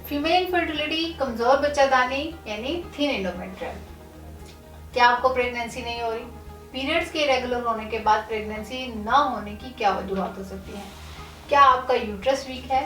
Female infertility, कमजोर बच्चादानी यानी thin endometrium. क्या आपको प्रेगनेंसी नहीं हो रही? पीरियड्स के रेगुलर होने के बाद प्रेगनेंसी ना होने की क्या वजूहत हो सकती हैं? क्या आपका यूट्रस वीक है?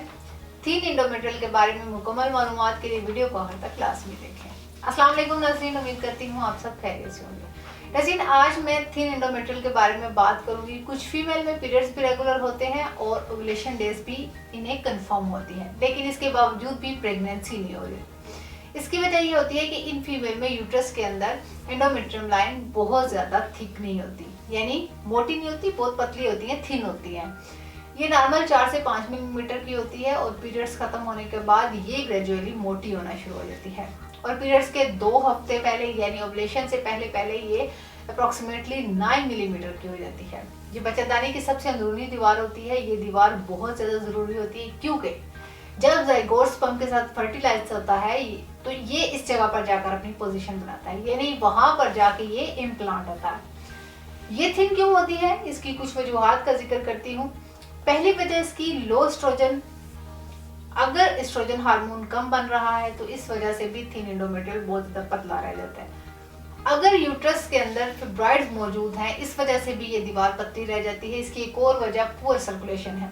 थिन एंडोमेट्रियल के बारे में मुकम्मल मालूमात के लिए वीडियो को आखिर तक क्लास में देखें। अस्सलाम वालेकुम नाज़रीन, उम्मीद करती हूँ आप सब खैरियत से होंगे। नाज़रीन, आज मैं थिन एंडोमेट्रियल के बारे में बात करूंगी। कुछ फीमेल में पीरियड्स भी रेगुलर होते हैं और ओवुलेशन डेज भी इन्हें कंफर्म होती हैं, लेकिन इसके बावजूद भी प्रेगनेंसी नहीं हो रही। इसकी वजह ये होती है कि इन फीमेल में यूट्रस के अंदर एंडोमेट्रियम लाइन बहुत ज़्यादा थिक नहीं होती, यानी मोटी नहीं होती, बहुत पतली होती है, थिन होती है। ये नॉर्मल 4 से 5 मिलीमीटर की होती है और पीरियड्स खत्म होने के बाद ये ग्रेजुअली मोटी होना शुरू हो जाती है और पीरियड्स के 2 हफ्ते पहले यानी ओवुलेशन से पहले ये अप्रॉक्सीमेटली 9 मिलीमीटर की हो जाती है। ये बच्चादानी की सबसे अंदरूनी दीवार होती है। ये दीवार बहुत ज़्यादा ज़रूरी होती है क्योंकि जब ज़ाइगोट स्पर्म के साथ फर्टिलाइज होता है तो ये इस जगह पर जाकर अपनी पोजीशन बनाता है, यानी वहां पर जाके ये इम्प्लांट होता है। ये थिन क्यों होती है, इसकी कुछ वजूहात का जिक्र करती हूँ। पहली वजह इसकी लो एस्ट्रोजन। अगर एस्ट्रोजन हार्मोन कम बन रहा है तो इस वजह से भी थिन एंडोमेट्रियल बहुत ज़्यादा पतला रह जाता है। अगर यूट्रस के अंदर फिब्रॉइड्स मौजूद हैं, इस वजह से भी ये दीवार पतली रह जाती है। इसकी एक और वजह पुअर सर्कुलेशन है।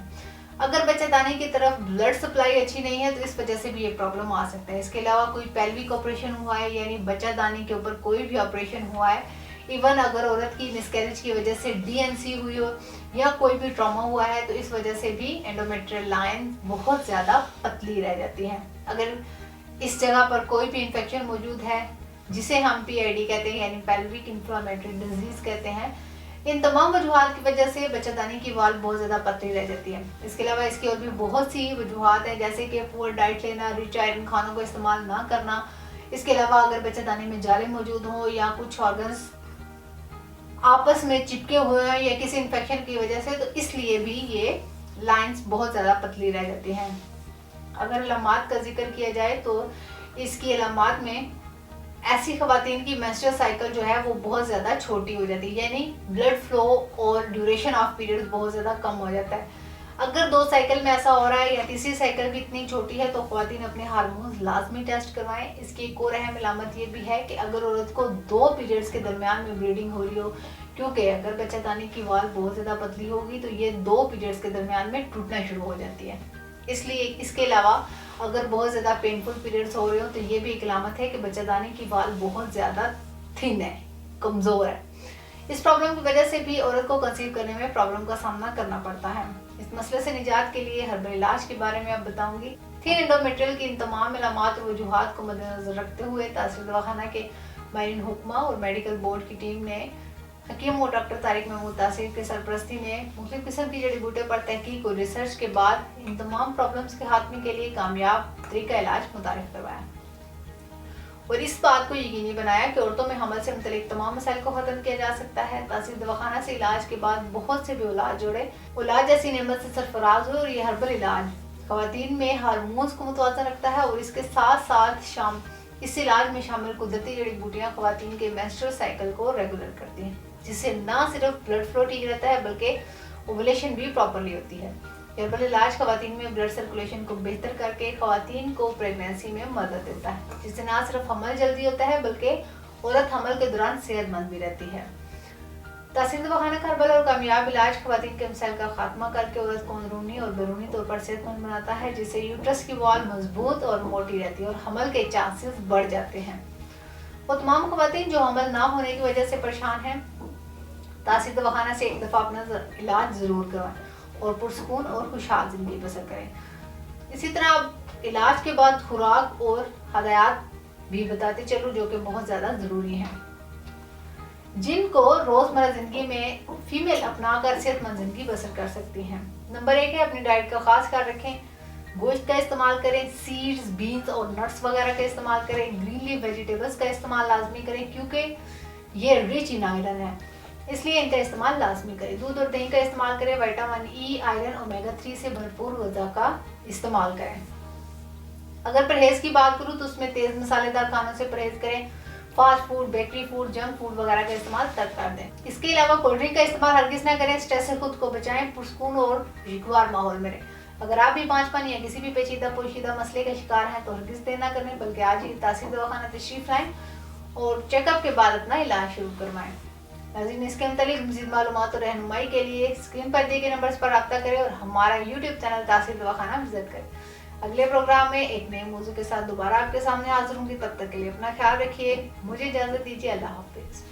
अगर बच्चादानी की तरफ ब्लड सप्लाई अच्छी नहीं है तो इस वजह से भी ये प्रॉब्लम आ सकता है। इसके अलावा कोई पेल्विक ऑपरेशन हुआ है, यानी बच्चादानी के ऊपर कोई भी ऑपरेशन हुआ है, इवन अगर औरत की मिसकैरेज की वजह से डीएनसी हुई हो या कोई भी ट्रॉमा हुआ है तो इस वजह से भी एंडोमेट्रियल लाइन बहुत ज़्यादा पतली रह जाती है। अगर इस जगह पर कोई भी इन्फेक्शन मौजूद है, जिसे हम पीआईडी कहते हैं यानी पेल्विक इन्फ्लेमेटरी डिजीज कहते हैं, इन तमाम वजूहात की वजह से बच्चादानी की वाल बहुत ज़्यादा पतली रह जाती है। इसके अलावा इसकी और भी बहुत सी वजूहात हैं, जैसे कि पुअर डाइट लेना, रिच आयरन खानों को इस्तेमाल ना करना। इसके अलावा अगर बच्चादानी में जाले मौजूद हों या कुछ ऑर्गन्स आपस में चिपके हुए हैं या किसी इन्फेक्शन की वजह से, तो इसलिए भी ये लाइंस बहुत ज़्यादा पतली रह जाती हैं। अगर अलामात का जिक्र किया जाए तो इसकी अलामात में ऐसी खवातीन की मेंस्ट्रुअल साइकिल जो है वो बहुत ज़्यादा छोटी हो जाती है, यानी ब्लड फ्लो और ड्यूरेशन ऑफ पीरियड्स बहुत ज़्यादा कम हो जाता है। अगर 2 साइकिल में ऐसा हो रहा है या तीसरी साइकिल भी इतनी छोटी है तो खवातीन अपने हार्मोन्स लाजमी टेस्ट करवाएं। इसकी एक और अहम अलामत ये भी है कि अगर औरत को 2 पीरियड्स के दरमियान में ब्लीडिंग हो रही हो, क्योंकि अगर बच्चादानी की वाल बहुत ज़्यादा पतली होगी तो ये 2 पीरियड्स के दरमियान में टूटना शुरू हो जाती है। इसलिए इसके अलावा अगर बहुत ज़्यादा पेनफुल पीरियड्स हो रहे हो तो ये भी एक अलामत है कि बच्चादानी की वाल बहुत ज़्यादा थिन है, कमज़ोर है। इस प्रॉब्लम की वजह से भी औरत को कंसीव करने में प्रॉब्लम का सामना करना पड़ता है। इस मसले से निजात के लिए हर्बल इलाज के बारे में अब बताऊंगी। थिन एंडोमेट्रियल की इन तमाम अलामात और वजूहात को मद्देनजर रखते हुए तासीर दवाखाना के माहिरीन हुक्मा और मेडिकल बोर्ड की टीम ने हकीम और डॉक्टर तारिक महमूद तासीर की सरपरस्ती में मुख्तलिफ किस्म की जड़ी बूटियों पर तहकीक और रिसर्च के बाद इन तमाम प्रॉब्लम्स के खात्मे के लिए कामयाब तरीका इलाज मुतारिफ करवाया और इस बात को यकीनी बनाया कि औरतों में हमल से मुतल्लिक तमाम मसाइल को ख़त्म किया जा सकता है। तासीर दवाखाना से इलाज के बाद बहुत से भी औलाद जोड़े औलाद जैसी नेमत से सरफराज हुए और ये हर्बल इलाज खवातीन में हार्मोन्स को मुतवाज़न रखता है और इसके साथ साथ इस इलाज में शामिल कुदरती जड़ी बूटियाँ खवातीन के मेंस्ट्रुअल साइकिल को रेगुलर करती हैं, जिससे ना सिर्फ ब्लड फ्लो ठीक रहता है बल्कि ओवुलेशन भी प्रॉपरली होती है। हर्बल इलाज खवातीन में ब्लड सर्कुलेशन को बेहतर करके खवातीन को प्रेगनेंसी में मदद देता है, जिससे ना सिर्फ हमल जल्दी होता है बल्कि औरत हमल के दौरान सेहतमंद भी रहती है। तासीर दवाखाना का हर्बल और कामयाब इलाज खवातीन के मसाइल का खात्मा करके औरत को अंदरूनी और बैरूनी तौर पर सेहतमंद बनाता है, जिससे यूट्रस की वॉल मजबूत और मोटी रहती है और हमल के चांसेस बढ़ जाते हैं। वो तमाम खवातीन जो हमल ना होने की वजह से परेशान हैं, तासीर दवाखाना से एक दफ़ा अपना इलाज ज़रूर करवाएं और पुरसकून और खुशहाल ज़िंदगी बसर करें। इसी तरह इलाज के बाद खुराक और हदायत भी बताते चलूँ जो कि बहुत ज़्यादा ज़रूरी हैं, जिनको रोज़मर्रा ज़िंदगी में फीमेल अपनाकर सेहतमंद ज़िंदगी बसर कर सकती हैं। नंबर 1 है अपनी डाइट का खास ख्याल रखें। गोश्त का इस्तेमाल करें, सीड्स, बीन्स और नट्स वगैरह का इस्तेमाल करें, ग्रीन लीफ वेजिटेबल्स का इस्तेमाल लाजमी करें क्योंकि ये रिच इन आयरन है, इसलिए इनका इस्तेमाल लाजमी करें। दूध और दही का इस्तेमाल करें। विटामिन ई, आयरन, ओमेगा 3 से भरपूर ग़िज़ा का इस्तेमाल करें। अगर परहेज़ की बात करूँ तो उसमें तेज़ मसालेदार खानों से परहेज़ करें। Fast food, bakery food, junk food वगैरह का इस्तेमाल तक कर दें। इसके अलावा कोल्ड ड्रिंक का इस्तेमाल हरगिज़ ना करें। स्ट्रेस से खुद को बचाएं, पुरसकून और खुशगवार माहौल में रहें। अगर आप भी बांझपन या किसी भी पेचीदा पोशीदा मसले का शिकार हैं तो हरगिज़ देर ना करें, बल्कि आज ही तासीर दवाखाना तशरीफ लाएं और चेकअप के बाद अपना इलाज शुरू करवाएं। नाज़रीन, इसके मुतालिक मज़ीद मालूमात और रहनुमाई के लिए स्क्रीन पर दिए गए नंबर्स पर रब्ता करें और हमारा यूट्यूब चैनल तासीर दवाखाना विजिट करें। अगले प्रोग्राम में एक नए मौजू के साथ दोबारा आपके सामने हाजिर होंगी। तब तक के लिए अपना ख्याल रखिए। मुझे इजाज़त दीजिए। अल्लाह हाफिज़।